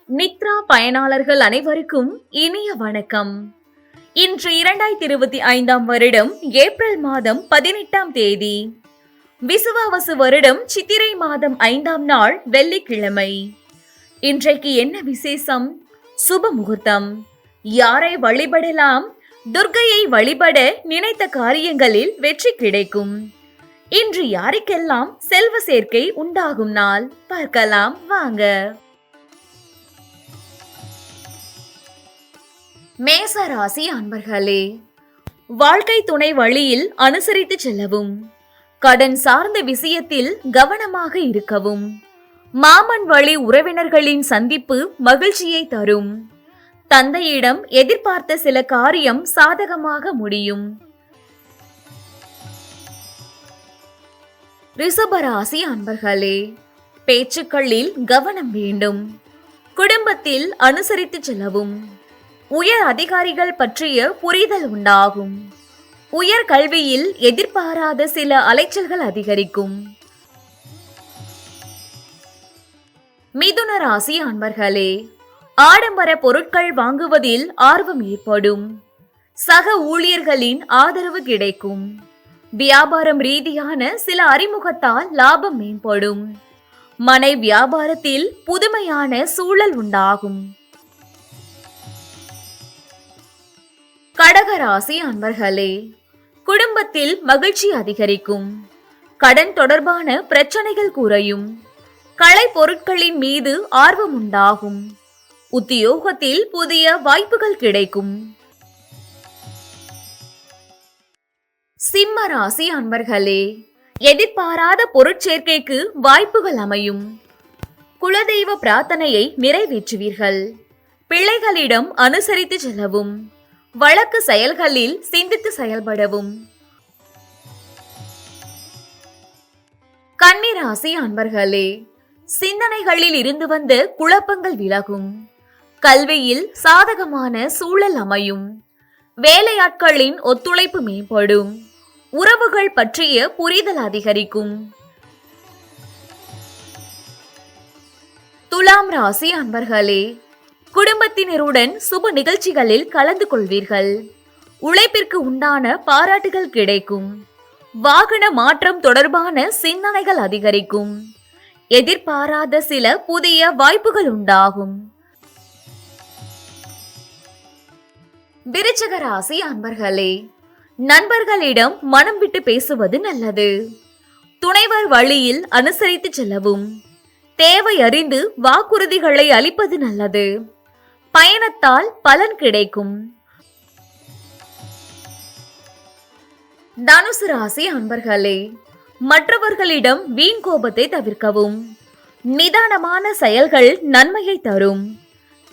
நித்ரா பயனாளர்கள் அனைவருக்கும் இனிய வணக்கம். இன்று 2025 வருடம் ஏப்ரல் மாதம் 18ஆம் தேதி, விசுவாவசு வருடம் சித்திரை மாதம் 5ஆம் நாள் வெள்ளிக்கிழமை. இன்றைக்கு என்ன விசேஷம்? சுப முகூர்த்தம். யாரை வழிபடலாம்? துர்க்கையை வழிபட நினைத்த காரியங்களில் வெற்றி கிடைக்கும். இன்று யாருக்கெல்லாம் செல்வ சேர்க்கை உண்டாகும் நாள் பார்க்கலாம் வாங்க. மேச ராசி அன்பர்களே, வாழ்க்கை துணை வழியில் அனுசரித்து செல்லவும், கடன் சார்ந்த விஷயத்தில் கவனமாக இருக்கவும், மாமன் வழி உறவினர்களின் சந்திப்பு மகிழ்ச்சியை தரும். தந்தையிடம் எதிர்பார்த்த சில காரியம் சாதகமாக முடியும். ரிஷபராசி அன்பர்களே, பேச்சுக்களில் கவனம் வேண்டும். குடும்பத்தில் அனுசரித்து செல்லவும், உயர் அதிகாரிகள் பற்றிய புரிதல் உண்டாகும். உயர் கல்வியில் எதிர்பாராத சில அலைச்சல்கள் அதிகரிக்கும். மிதுன ராசி அன்பர்களே, ஆடம்பர பொருட்கள் வாங்குவதில் ஆர்வம் ஏற்படும். சக ஊழியர்களின் ஆதரவு கிடைக்கும். வியாபாரம் ரீதியான சில அறிமுகத்தால் லாபம் மேம்படும். மனை வியாபாரத்தில் புதுமையான சூழல் உண்டாகும். கடகராசி அன்பர்களே, குடும்பத்தில் மகிழ்ச்சி அதிகரிக்கும். கடன் தொடர்பான பிரச்சனைகள் குறையும். கலை பொருட்களின் மீது ஆர்வம் உண்டாகும். உத்தியோகத்தில் புதிய வாய்ப்புகள் கிடைக்கும். சிம்ம ராசி அன்பர்களே, எதிர்பாராத பொருட்சேர்க்கைக்கு வாய்ப்புகள் அமையும். குலதெய்வ பிரார்த்தனையை நிறைவேற்றுவீர்கள். பிள்ளைகளிடம் அனுசரித்து செல்லவும், வழக்கு செயல்களில் சிந்தித்து செயல்படவும். கன்னிராசி அன்பர்களே, சிந்தனைகளில் இருந்து வந்த குழப்பங்கள் விலகும். கல்வியில் சாதகமான சூழல் அமையும். வேலையாட்களின் ஒத்துழைப்பு மேம்படும். உறவுகள் பற்றிய புரிதல் அதிகரிக்கும். துலாம் ராசி அன்பர்களே, குடும்பத்தினருடன் சுப நிகழ்ச்சிகளில் கலந்து கொள்வீர்கள். உழைப்பிற்கு உண்டான பாராட்டுகள் கிடைக்கும். வாகன மாற்றம் தொடர்பான சிந்தனைகள் அதிகரிக்கும். எதிர்பாராத சில புதிய வாய்ப்புகள் உண்டாகும். விருச்சிக ராசி அன்பர்களே, நண்பர்களிடம் மனம் விட்டு பேசுவது நல்லது. துணைவர் வழியில் அனுசரித்து செல்லவும், தேவை அறிந்து வாக்குறுதிகளை அளிப்பது நல்லது. பயணத்தால் பலன் கிடைக்கும். தனுசு ராசி அன்பர்களே, மற்றவர்களிடம் வீண் கோபத்தை தவிர்க்கவும். நிதானமான செயல்கள் நன்மையை தரும்.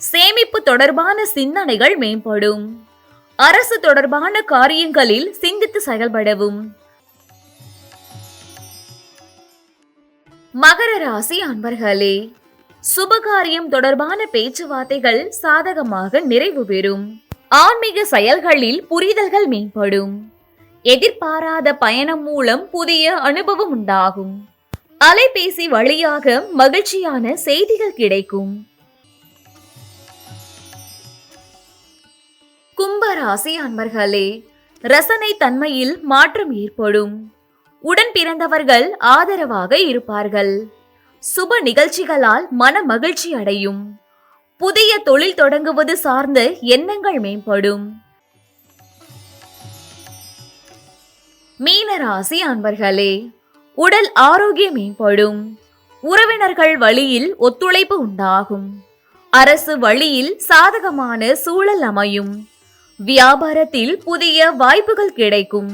சேமிப்பு தொடர்பான சிந்தனைகள் மேம்படும். அரசு தொடர்பான காரியங்களில் சிந்தித்து செயல்படவும். மகர ராசி அன்பர்களே, சுபகாரியம் தொடர்பான பேச்சுவார்த்தைகள் சாதகமாக நிறைவு பெறும். ஆன்மீக செயல்களில் புரிதல்கள் மேம்படும். எதிர்பாராத பயணம் மூலம் புதிய அனுபவம் உண்டாகும். அலைபேசி வழியாக மகிழ்ச்சியான செய்திகள் கிடைக்கும். கும்பராசி அன்பர்களே, ரசனை தன்மையில் மாற்றம் ஏற்படும். உடன் பிறந்தவர்கள் ஆதரவாக இருப்பார்கள். சுப நிகழ்ச்சிகளால் மன மகிழ்ச்சி அடையும். புதிய தொழில் தொடங்குவது சார்ந்த எண்ணங்கள் மேம்படும். மீனராசி அன்பர்களே, உடல் ஆரோக்கியம் மேம்படும். உறவினர்கள் வழியில் ஒத்துழைப்பு உண்டாகும். அரசு வழியில் சாதகமான சூழல் அமையும். வியாபாரத்தில் புதிய வாய்ப்புகள் கிடைக்கும்.